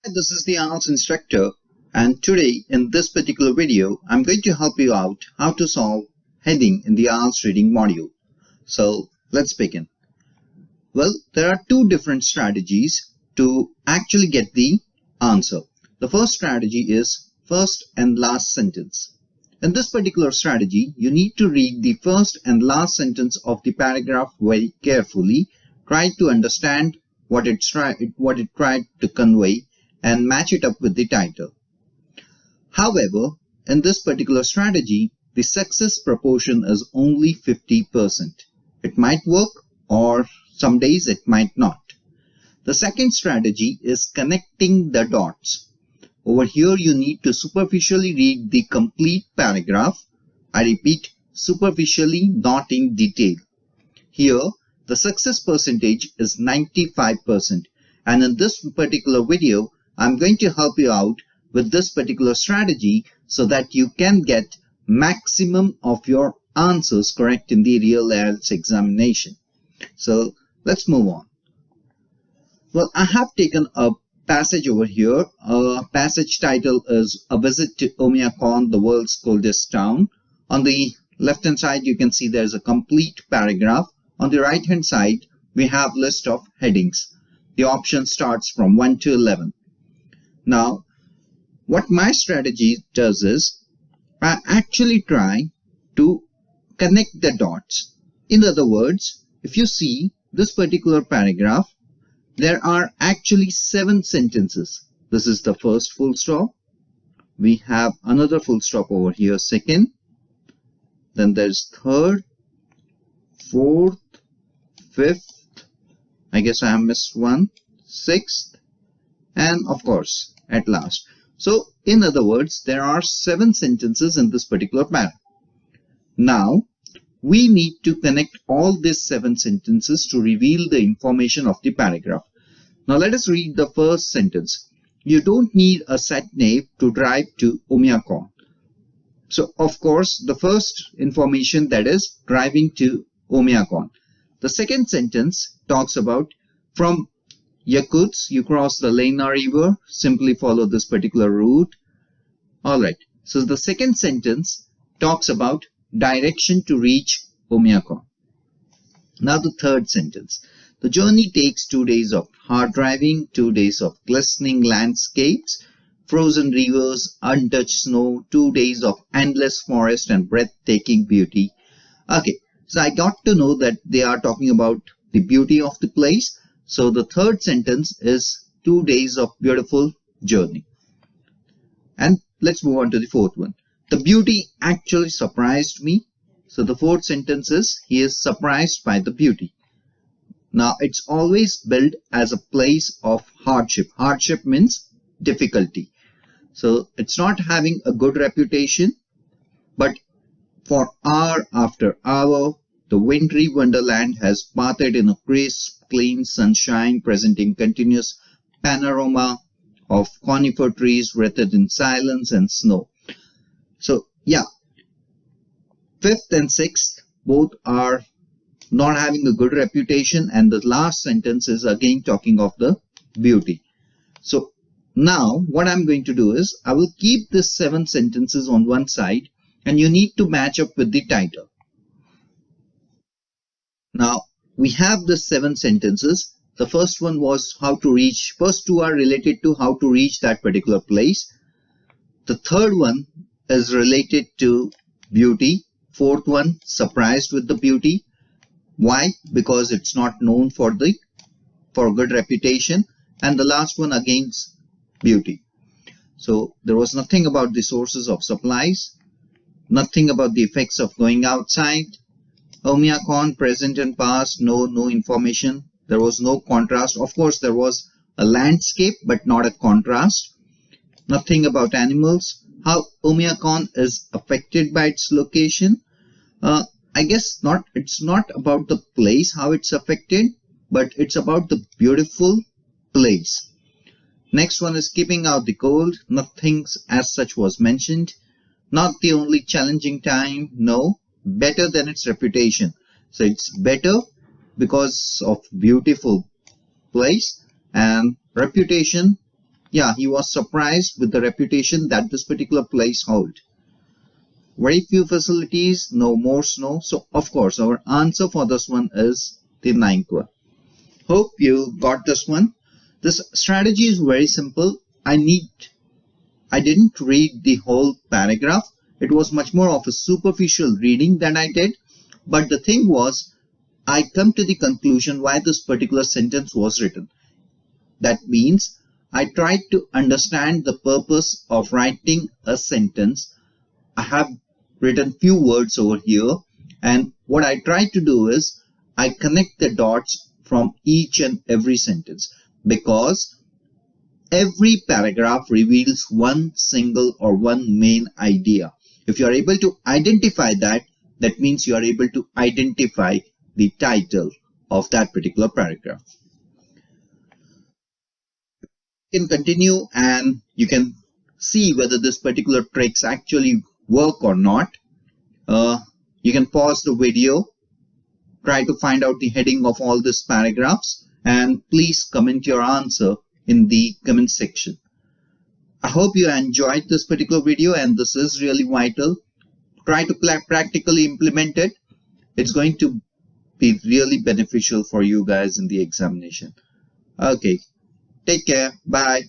Hi, this is the Ielts instructor, and today in this particular video I'm going to help you out how to solve heading in the Ielts reading module. So let's begin. Well, there are two different strategies to actually get the answer. The first strategy is first and last sentence. In this particular strategy, you need to read the first and last sentence of the paragraph very carefully, try to understand what it tried to convey, and match it up with the title. However, in this particular strategy, the success proportion is only 50%. It might work, or some days it might not. The second strategy is connecting the dots. Over here, you need to superficially read the complete paragraph. I repeat, superficially, not in detail. Here, the success percentage is 95%. And in this particular video, I'm going to help you out with this particular strategy so that you can get maximum of your answers correct in the real Ielts examination. So let's move on. Well, I have taken a passage over here. Passage title is A Visit to Omiaquon, the World's Coldest Town. On the left hand side, you can see there's a complete paragraph. On the right hand side, we have list of headings. The option starts from 1 to 11. Now, what my strategy does is, I actually try to connect the dots. In other words, if you see this particular paragraph, there are actually 7 sentences. This is the first full stop. We have another full stop over here, second. Then there's third, fourth, fifth. I guess I have missed one, sixth, and of course, at last. So, in other words, there are 7 sentences in this particular paragraph. Now, we need to connect all these 7 sentences to reveal the information of the paragraph. Now, let us read the first sentence. You don't need a sat-nav to drive to Omiaquon. So, of course, the first information, that is driving to Omiaquon. The second sentence talks about from Ielts, you cross the Lena River, simply follow this particular route. Alright, so the second sentence talks about direction to reach Omiaquon. Now the third sentence. The journey takes 2 days of hard driving, 2 days of glistening landscapes, frozen rivers, untouched snow, 2 days of endless forest and breathtaking beauty. Okay, so I got to know that they are talking about the beauty of the place. So the third sentence is 2 days of beautiful journey. And let's move on to the fourth one. The beauty actually surprised me. So the fourth sentence is, he is surprised by the beauty. Now it's always built as a place of hardship. Hardship means difficulty. So it's not having a good reputation, but for hour after hour, the wintry wonderland has bathed in a crisp, clean sunshine, presenting continuous panorama of conifer trees wreathed in silence and snow. So, yeah, fifth and sixth both are not having a good reputation, and the last sentence is again talking of the beauty. So, now what I'm going to do is, I will keep these 7 sentences on one side, and you need to match up with the title. Now, we have the 7 sentences. The first one was how to reach. First 2 are related to how to reach that particular place. The third one is related to beauty. Fourth one, surprised with the beauty. Why? Because it's not known for good reputation. And the last one against beauty. So there was nothing about the sources of supplies, nothing about the effects of going outside. Omiaquon, present and past, no information. There was no contrast. Of course, there was a landscape, but not a contrast. Nothing about animals. How Omiaquon is affected by its location. I guess it's not about the place, how it's affected, but it's about the beautiful place. Next one is keeping out the cold. Nothing as such was mentioned. Not the only challenging time, no. Better than its reputation. So it's better because of beautiful place, and reputation, yeah, he was surprised with the reputation that this particular place held. Very few facilities, no more snow. So, of course, our answer for this one is the Naingkhor. Hope you got this one. This strategy is very simple. I didn't read the whole paragraph. It was much more of a superficial reading that I did. But the thing was, I come to the conclusion why this particular sentence was written. That means I tried to understand the purpose of writing a sentence. I have written few words over here, and what I try to do is I connect the dots from each and every sentence, because every paragraph reveals one single or one main idea. If you are able to identify that, that means you are able to identify the title of that particular paragraph. You can continue and you can see whether this particular tricks actually work or not. You can pause the video, try to find out the heading of all these paragraphs, and please comment your answer in the comment section. I hope you enjoyed this particular video, and this is really vital. Try to practically implement it. It's going to be really beneficial for you guys in the examination. Okay, take care. Bye.